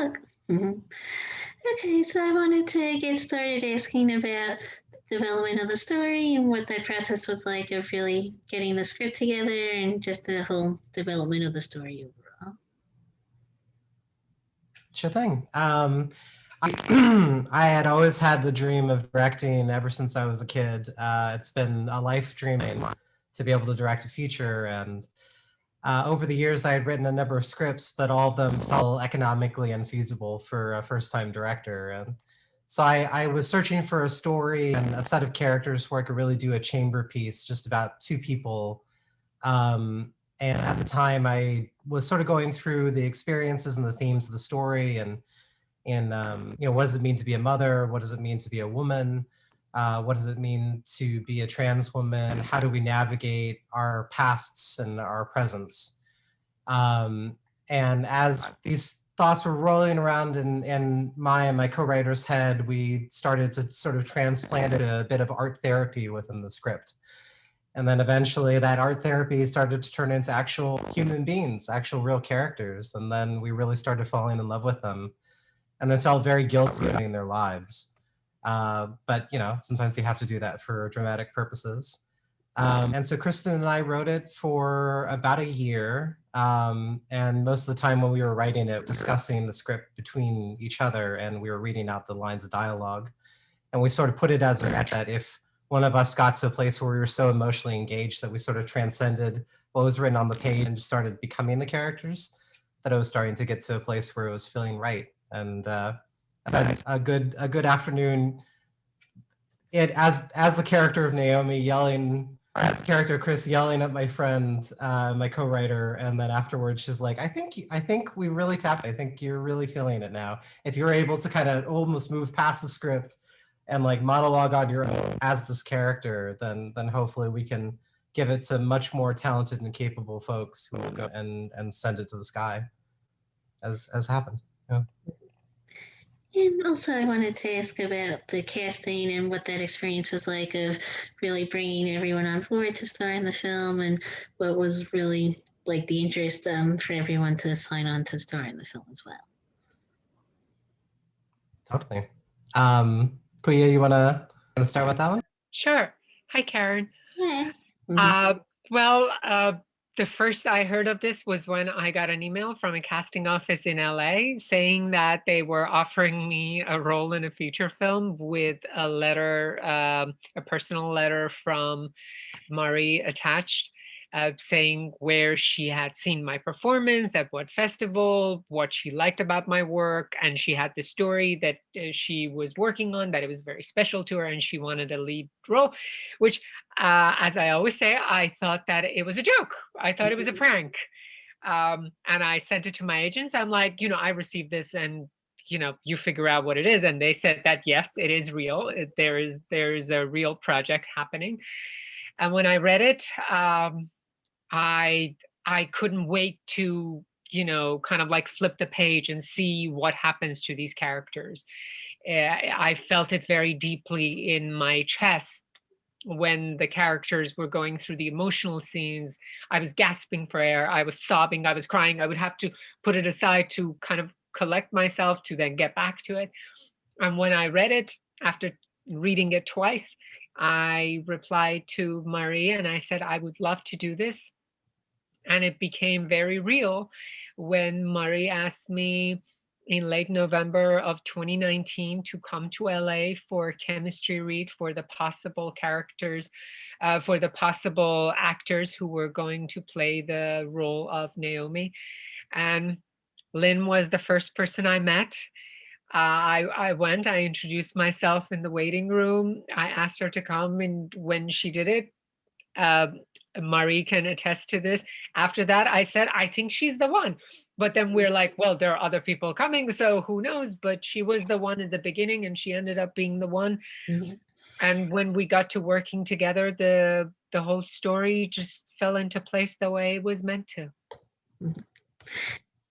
Oh, mhm. Okay, so I wanted to get started asking about the development of the story and what that process was like of really getting the script together and just the whole development of the story overall. Sure thing. I, I had always had the dream of directing ever since I was a kid. It's been a life dream to be able to direct a feature. And over the years, I had written a number of scripts, but all of them felt economically unfeasible for a first-time director. And so I was searching for a story and a set of characters where I could really do a chamber piece just about two people. And at the time, I was sort of going through the experiences and the themes of the story, and what does it mean to be a mother? What does it mean to be a woman? What does it mean to be a trans woman? How do we navigate our pasts and our presents? And as these thoughts were rolling around in my and my co-writer's head, we started to sort of transplant a bit of art therapy within the script. And then eventually that art therapy started to turn into actual human beings, actual real characters. And then we really started falling in love with them and then felt very guilty in their lives. But sometimes you have to do that for dramatic purposes. And so Kristen and I wrote it for about a year. And most of the time when we were writing it, discussing the script between each other, and we were reading out the lines of dialogue. And we sort of put it as a match that if one of us got to a place where we were so emotionally engaged that we sort of transcended what was written on the page and just started becoming the characters, that it was starting to get to a place where it was feeling right. And a good afternoon, as the character of Naomi yelling, as the character of Chris yelling at my friend, my co-writer, and then afterwards she's like, I think we really tapped. I think you're really feeling it now. If you're able to kind of almost move past the script and like monologue on your own as this character, then hopefully we can give it to much more talented and capable folks who will go and send it to the sky, as happened. Yeah. And also, I wanted to ask about the casting and what that experience was like of really bringing everyone on board to star in the film, and what was really like the interest for everyone to sign on to star in the film as well. Totally. Pooya, you wanna start with that one? Sure. Hi, Karen. Yeah. Mm-hmm. The first I heard of this was when I got an email from a casting office in LA saying that they were offering me a role in a feature film with a letter, a personal letter from Marie attached, saying where she had seen my performance, at what festival, what she liked about my work, and she had the story that she was working on, that it was very special to her, and she wanted a lead role, which, as I always say, I thought that it was a joke. I thought it was a prank. And I sent it to my agents. I'm like, I received this, and you figure out what it is. And they said that, yes, it is real. There is a real project happening. And when I read it, I couldn't wait to, kind of like flip the page and see what happens to these characters. I felt it very deeply in my chest when the characters were going through the emotional scenes. I was gasping for air. I was sobbing. I was crying. I would have to put it aside to kind of collect myself to then get back to it. And when I read it, after reading it twice, I replied to Marie and I said, I would love to do this. And it became very real when Marie asked me in late November of 2019 to come to LA for a chemistry read for the possible characters, for the possible actors who were going to play the role of Naomi. And Lynn was the first person I met. I went, I introduced myself in the waiting room. I asked her to come, and when she did it, Marie can attest to this. After that, I said, I think she's the one. But then we're like, well, there are other people coming, so who knows? But she was the one at the beginning, and she ended up being the one. Mm-hmm. And when we got to working together, the whole story just fell into place the way it was meant to. Mm-hmm.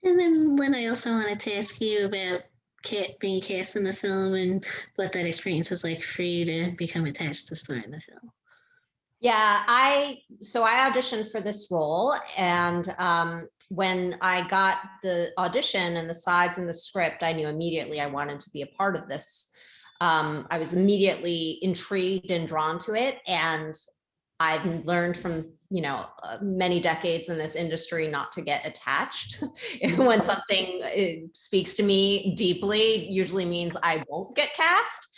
And then, Lynn, I also wanted to ask you about being cast in the film and what that experience was like for you to become attached to star in the film. Yeah, I auditioned for this role, and when I got the audition and the sides and the script, I knew immediately I wanted to be a part of this. I was immediately intrigued and drawn to it. And I've learned from, many decades in this industry not to get attached. When something speaks to me deeply, usually means I won't get cast.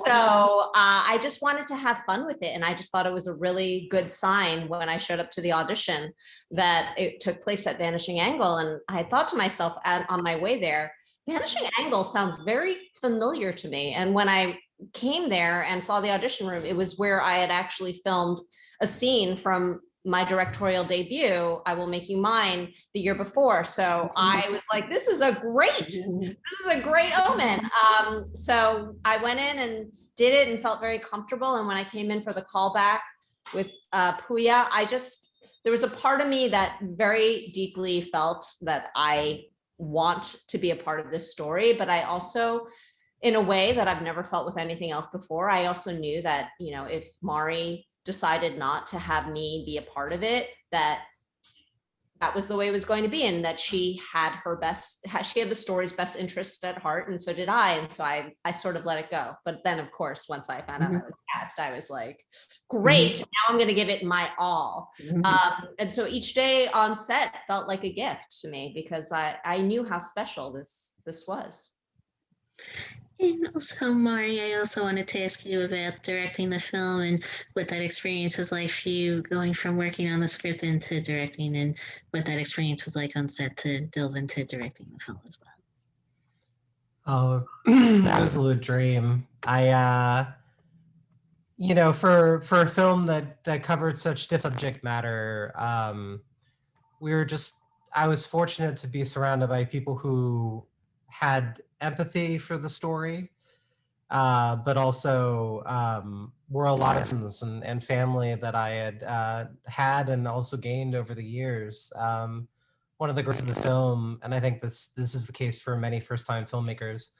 So I just wanted to have fun with it. And I just thought it was a really good sign when I showed up to the audition that it took place at Vanishing Angle. And I thought to myself on my way there, Vanishing Angle sounds very familiar to me. And when I came there and saw the audition room, it was where I had actually filmed a scene from my directorial debut, I Will Make You Mine, the year before. So I was like, this is a great omen. So I went in and did it and felt very comfortable. And when I came in for the callback with Pooya, there was a part of me that very deeply felt that I want to be a part of this story, but I also, in a way that I've never felt with anything else before, I also knew that, if Mari decided not to have me be a part of it, that was the way it was going to be, and that she had the story's best interest at heart, and so did I. And so I sort of let it go. But then, of course, once I found out I was cast, I was like, great, now I'm going to give it my all. And so each day on set felt like a gift to me, because I knew how special this was. And also, Mari, I also wanted to ask you about directing the film and what that experience was like for you, going from working on the script into directing, and what that experience was like on set to delve into directing the film as well. Oh, absolute dream. I, for a film that covered such different subject matter, I was fortunate to be surrounded by people who had empathy for the story, but also were a lot of friends and family that I had and also gained over the years. One of the greats of the film, and I think this is the case for many first-time filmmakers,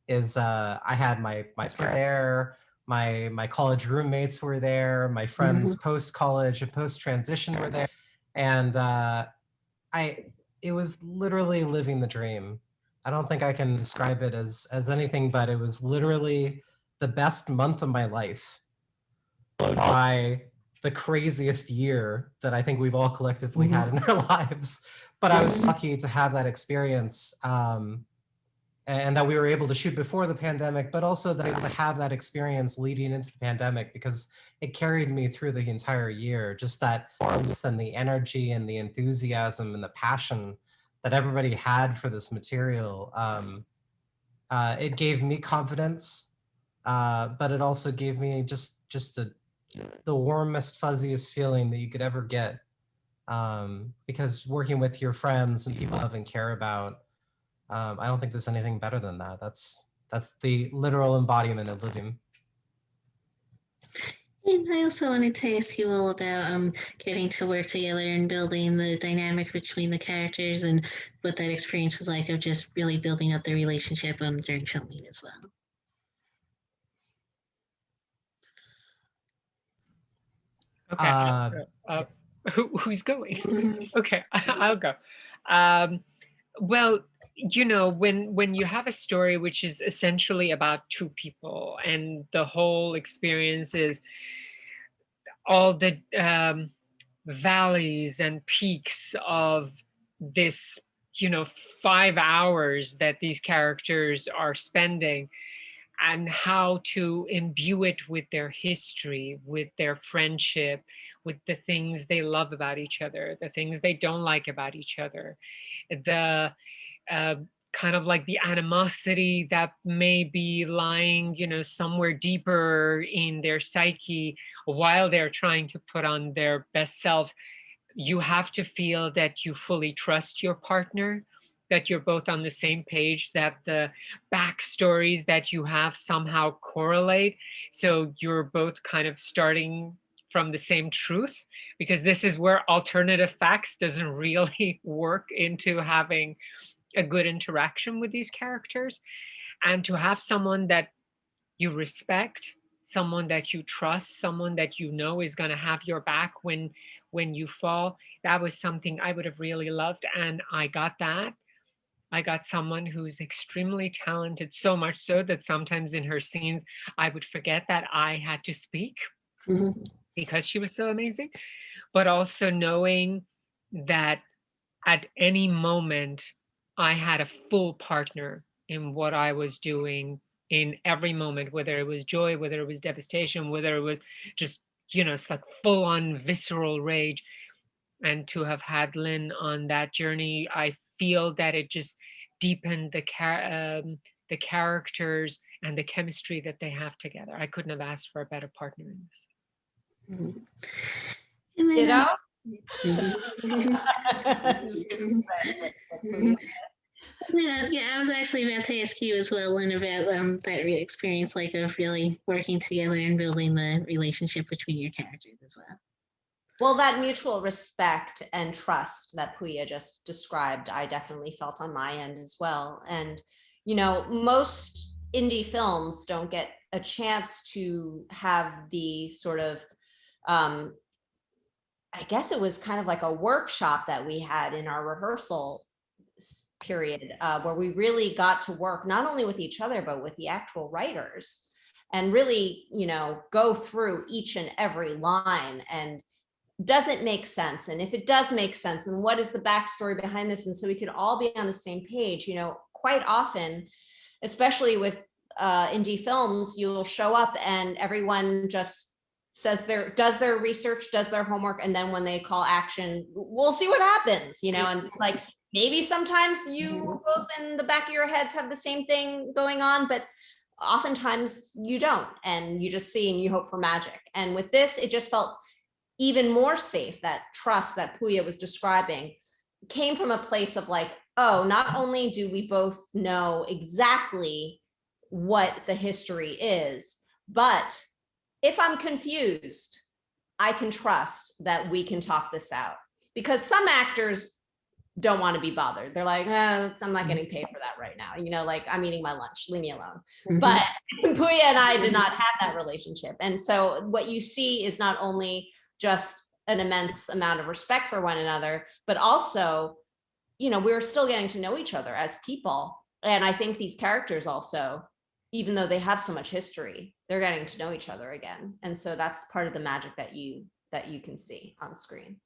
is I had my friends there, my college roommates were there, my friends post-college and post-transition were there, and it was literally living the dream. I don't think I can describe it as anything, but it was literally the best month of my life, followed by the craziest year that I think we've all collectively had in our lives. But I was lucky to have that experience, and that we were able to shoot before the pandemic, but also that I was able to have that experience leading into the pandemic, because it carried me through the entire year. Just that warmth and the energy and the enthusiasm and the passion that everybody had for this material. It gave me confidence, but it also gave me just the warmest, fuzziest feeling that you could ever get. Because working with your friends and people you love and care about, I don't think there's anything better than that. That's the literal embodiment of living. And I also wanted to ask you all about getting to work together and building the dynamic between the characters, and what that experience was like of just really building up the relationship during filming as well. Okay. Who's going? Okay, I'll go. Well, when you have a story which is essentially about two people, and the whole experience is all the valleys and peaks of this 5 hours that these characters are spending, and how to imbue it with their history, with their friendship, with the things they love about each other, the things they don't like about each other, the kind of like the animosity that may be lying, somewhere deeper in their psyche while they're trying to put on their best self. You have to feel that you fully trust your partner, that you're both on the same page, that the backstories that you have somehow correlate. So you're both kind of starting from the same truth, because this is where alternative facts doesn't really work into having a good interaction with these characters. And to have someone that you respect, someone that you trust, someone that is going to have your back when when you fall. That was something I would have really loved, and I got that. I got someone who's extremely talented, so much so that sometimes in her scenes I would forget that I had to speak Mhm. because she was so amazing. But also knowing that at any moment I had a full partner in what I was doing in every moment, whether it was joy, whether it was devastation, whether it was just, it's like full on visceral rage. And to have had Lynn on that journey, I feel that it just deepened the characters and the chemistry that they have together. I couldn't have asked for a better partner in this. Mhm. And You then, know? mhm. Yeah, I was actually about to ask you as well, Lynn, about that experience, like of really working together and building the relationship between your characters as well. Well, that mutual respect and trust that Pooya just described, I definitely felt on my end as well. And, most indie films don't get a chance to have the sort of, I guess it was kind of like a workshop that we had in our rehearsal period, where we really got to work not only with each other, but with the actual writers and really, go through each and every line and does it make sense? And if it does make sense, then what is the backstory behind this? And so we could all be on the same page. Quite often, especially with indie films, you'll show up and everyone just does their research, does their homework, and then when they call action, we'll see what happens, and like maybe sometimes you both in the back of your heads have the same thing going on, but oftentimes you don't, and you just see and you hope for magic. And with this, it just felt even more safe. That trust that Pooya was describing came from a place of like, oh, not only do we both know exactly what the history is, but if I'm confused, I can trust that we can talk this out. Because some actors don't want to be bothered. They're like, I'm not getting paid for that right now. Like I'm eating my lunch, leave me alone. Mhm. But Pooya and I did not have that relationship. And so what you see is not only just an immense amount of respect for one another, but also, we're still getting to know each other as people. And I think these characters also, even though they have so much history, they're getting to know each other again. And so that's part of the magic that you can see on screen.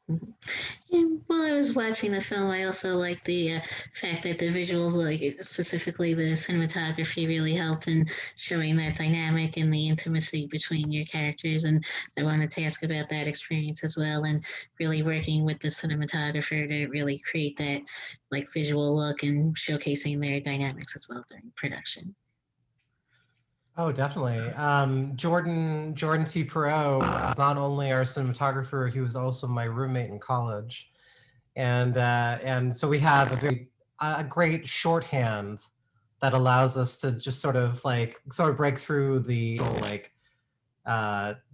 And while I was watching the film, I also liked the fact that the visuals, like specifically the cinematography, really helped in showing that dynamic and the intimacy between your characters. And I wanted to ask about that experience as well, and really working with the cinematographer to really create that like visual look and showcasing their dynamics as well during production. Oh, definitely. Jordan T. Perot was not only our cinematographer, he was also my roommate in college. And so we have a great shorthand that allows us to just sort of break through the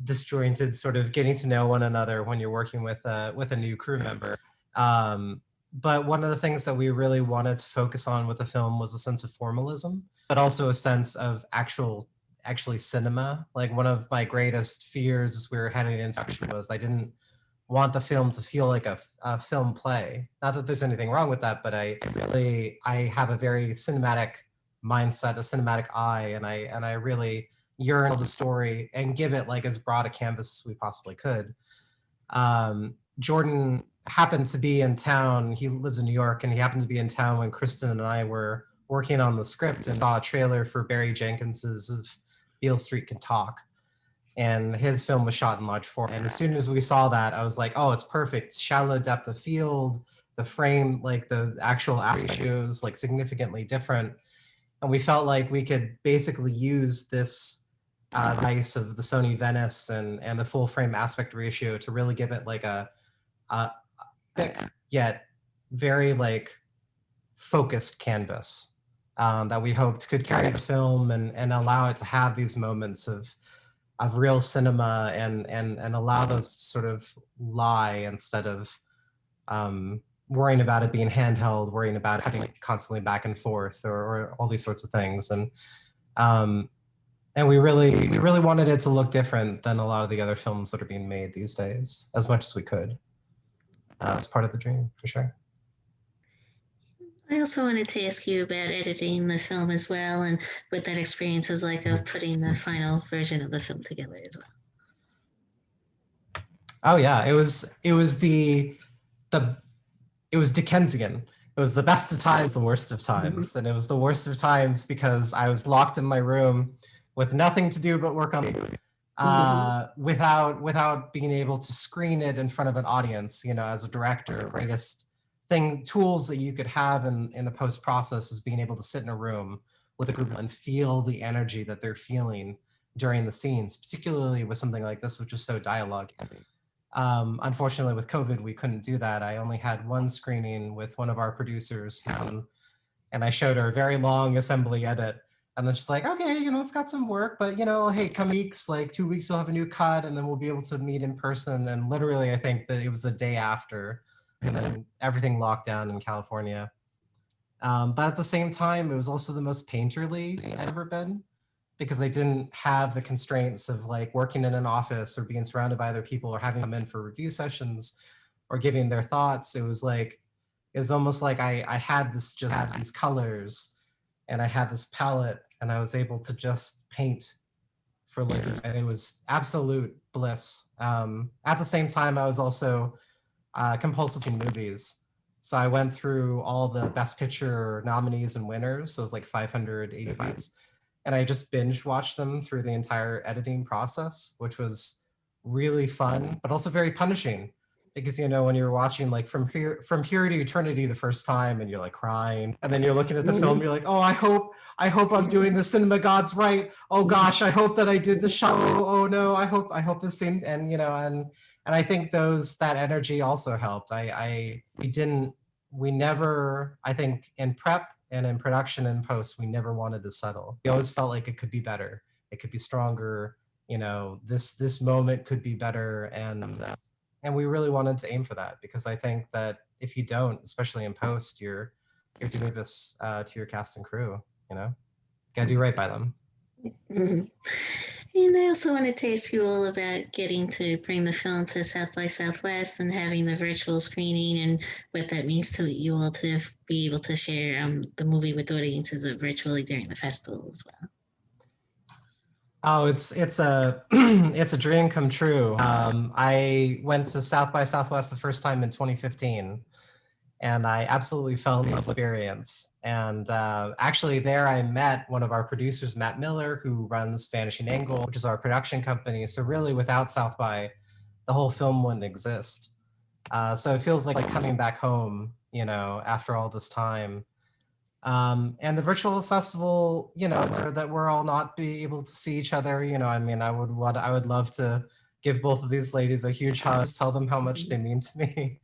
disjointed sort of getting to know one another when you're working with a new crew member. But one of the things that we really wanted to focus on with the film was a sense of formalism, but also a sense of actually cinema. Like one of my greatest fears as we were heading into action was I didn't want the film to feel like a film play. Not that there's anything wrong with that, but I have a very cinematic mindset, a cinematic eye, and I really yearn for the story and give it like as broad a canvas as we possibly could. Jordan happened to be in town. He lives in New York, and he happened to be in town when Kristen and I were working on the script and saw a trailer for Barry Jenkins's of Beale Street Can Talk. And his film was shot in large format. And as soon as we saw that, I was like, oh, it's perfect. It's shallow depth of field, the frame, like the actual ratios, like significantly different. And we felt like we could basically use this device of the Sony Venice and the full frame aspect ratio to really give it like a thick yet very like focused canvas that we hoped could carry the film and allow it to have these moments of real cinema and allow those to sort of lie instead of worrying about it being handheld, worrying about it cutting constantly back and forth or all these sorts of things. And And we really wanted it to look different than a lot of the other films that are being made these days, as much as we could. It's part of the dream, for sure. I also wanted to ask you about editing the film as well, and what that experience was like of putting the final version of the film together as well. Oh yeah, it was Dickensian. It was the best of times, the worst of times. And it was the worst of times because I was locked in my room with nothing to do but work on without being able to screen it in front of an audience. You know, as a director, greatest tools that you could have in the post process is being able to sit in a room with a group and feel the energy that they're feeling during the scenes, particularly with something like this, which is so dialogue heavy. Unfortunately, with COVID, we couldn't do that. I only had one screening with one of our producers, and I showed her a very long assembly edit. And then she's like, okay, you know, it's got some work, but, you know, hey, come weeks, like 2 weeks, we'll have a new cut, and then we'll be able to meet in person. And literally, I think that it was the day after, and then everything locked down in California. But at the same time, it was also the most painterly I've ever been, because they didn't have the constraints of like working in an office or being surrounded by other people or having them in for review sessions or giving their thoughts. It was almost like I had these colors and I had this palette and I was able to just paint for like, and it was absolute bliss. At the same time, I was also compulsive in movies. So I went through all the Best Picture nominees and winners. So it was like 585. And I just binge watched them through the entire editing process, which was really fun, but also very punishing. Because, you know, when you're watching like from here to eternity the first time and you're like crying, and then you're looking at the film, you're like, oh, I hope I'm doing the cinema gods right. Oh gosh, I hope that I did the shot. Oh no, I hope this thing, and you know, and I think that energy also helped. We never, I think in prep and in production and post, we never wanted to settle. We always felt like it could be better. It could be stronger. You know, this moment could be better. And we really wanted to aim for that, because I think that if you don't, especially in post, you're doing this to your cast and crew, you know, gotta do right by them. And I also wanted to ask you all about getting to bring the film to South by Southwest and having the virtual screening, and what that means to you all to be able to share the movie with audiences virtually during the festival as well. Oh, it's a it's a dream come true. I went to South by Southwest the first time in 2015, and I absolutely fell in the experience. And actually there I met one of our producers, Matt Miller, who runs Vanishing Angle, which is our production company. So really without South by, the whole film wouldn't exist. So it feels like coming back home, you know, after all this time. And the virtual festival, you know, so that we're all not be able to see each other. You know, I mean, I would love to give both of these ladies a huge hug, tell them how much they mean to me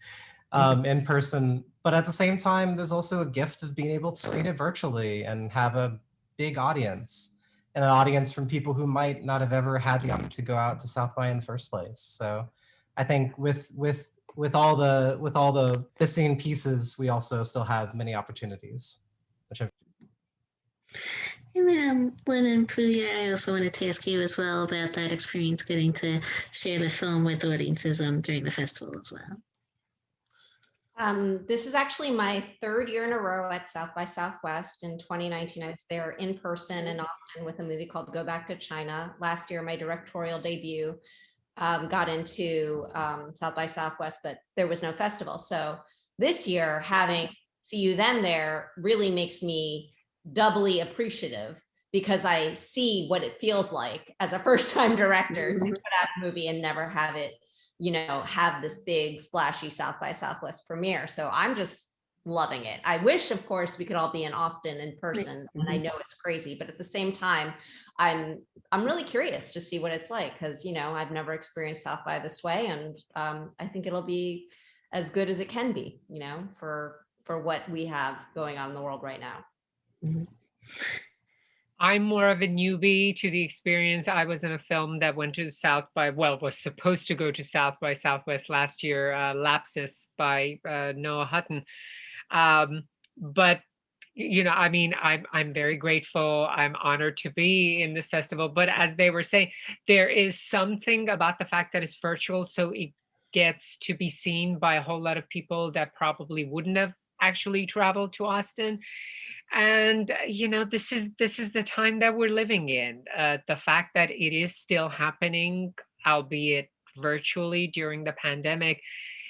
in person. But at the same time, there's also a gift of being able to screen it virtually and have a big audience, and an audience from people who might not have ever had the opportunity to go out to South by in the first place. So I think with all the missing pieces, we also still have many opportunities. And then Lynn and Pooya, I also wanted to ask you as well about that experience getting to share the film with audiences during the festival as well. This is actually my third year in a row at South by Southwest. In 2019, I was there in person in Austin with a movie called Go Back to China. Last year, my directorial debut got into South by Southwest, but there was no festival. So this year, having See You Then there really makes me doubly appreciative, because I see what it feels like as a first-time director to put out a movie and never have it, you know, have this big splashy South by Southwest premiere. So I'm just loving it. I wish, of course, we could all be in Austin in person, and I know it's crazy, but at the same time, I'm really curious to see what it's like, because, you know, I've never experienced South by this way, and I think it'll be as good as it can be, you know, for what we have going on in the world right now. I'm more of a newbie to the experience. I was in a film that went to South by, well, was supposed to go to South by Southwest last year, Lapsus by Noah Hutton. But you know, I mean, I'm very grateful. I'm honored to be in this festival. But as they were saying, there is something about the fact that it's virtual, so it gets to be seen by a whole lot of people that probably wouldn't have actually traveled to Austin. And you know, this is the time that we're living in. The fact that it is still happening, albeit virtually during the pandemic,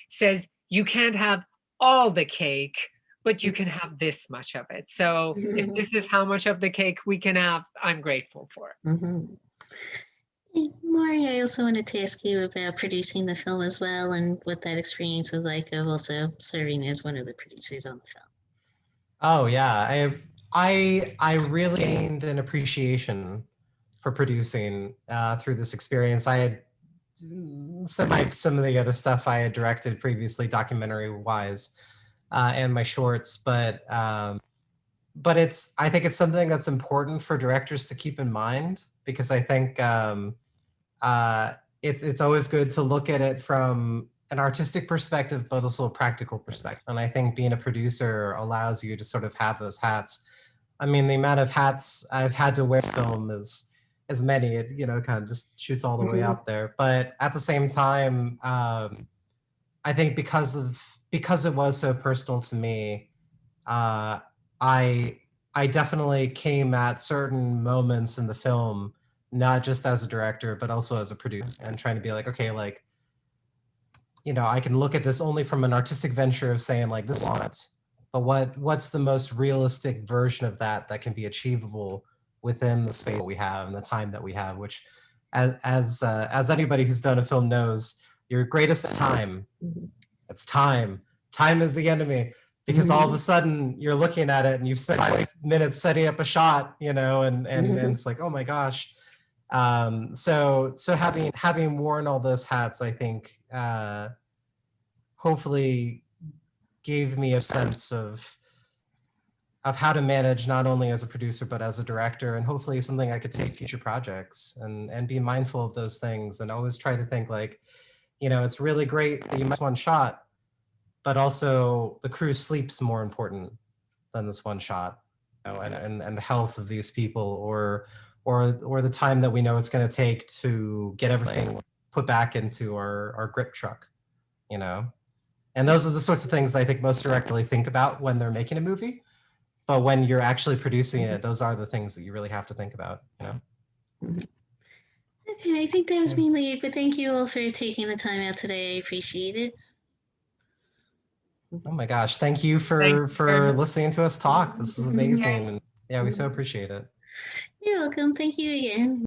says you can't have all the cake, but you can have this much of it. So if this is how much of the cake we can have, I'm grateful for it. Mm-hmm. Hey, Maury, I also wanted to ask you about producing the film as well, and what that experience was like of also serving as one of the producers on the film. Oh yeah, I really gained an appreciation for producing through this experience. I had some of the other stuff I had directed previously, documentary wise, and my shorts, but I think it's something that's important for directors to keep in mind, because I think it's always good to look at it from an artistic perspective, but also a practical perspective. And I think being a producer allows you to sort of have those hats. I mean, the amount of hats I've had to wear in film is as many, it, you know, kind of just shoots all the way out there. But at the same time, I think because it was so personal to me, I definitely came at certain moments in the film, not just as a director, but also as a producer, and trying to be like, okay, like, you know, I can look at this only from an artistic venture of saying like, this is it, but what's the most realistic version of that can be achievable within the space that we have and the time that we have, which as anybody who's done a film knows, your greatest time, it's time. Time is the enemy, because all of a sudden you're looking at it and you've spent 5 minutes setting up a shot, you know, and it's like, oh my gosh. So having worn all those hats, I think hopefully gave me a sense of how to manage, not only as a producer but as a director, and hopefully something I could take future projects, and be mindful of those things, and always try to think like, you know, it's really great that you missed one shot, but also the crew sleep's more important than this one shot, you know, and the health of these people, or the time that we know it's going to take to get everything put back into our grip truck, you know. And those are the sorts of things I think most directors think about when they're making a movie, but when you're actually producing it, those are the things that you really have to think about, you know. Okay, I think that was mainly it, but thank you all for taking the time out today. I appreciate it. Oh my gosh, thank you Thanks for listening to us talk. This is amazing. And yeah, we so appreciate it. You're welcome. Thank you again.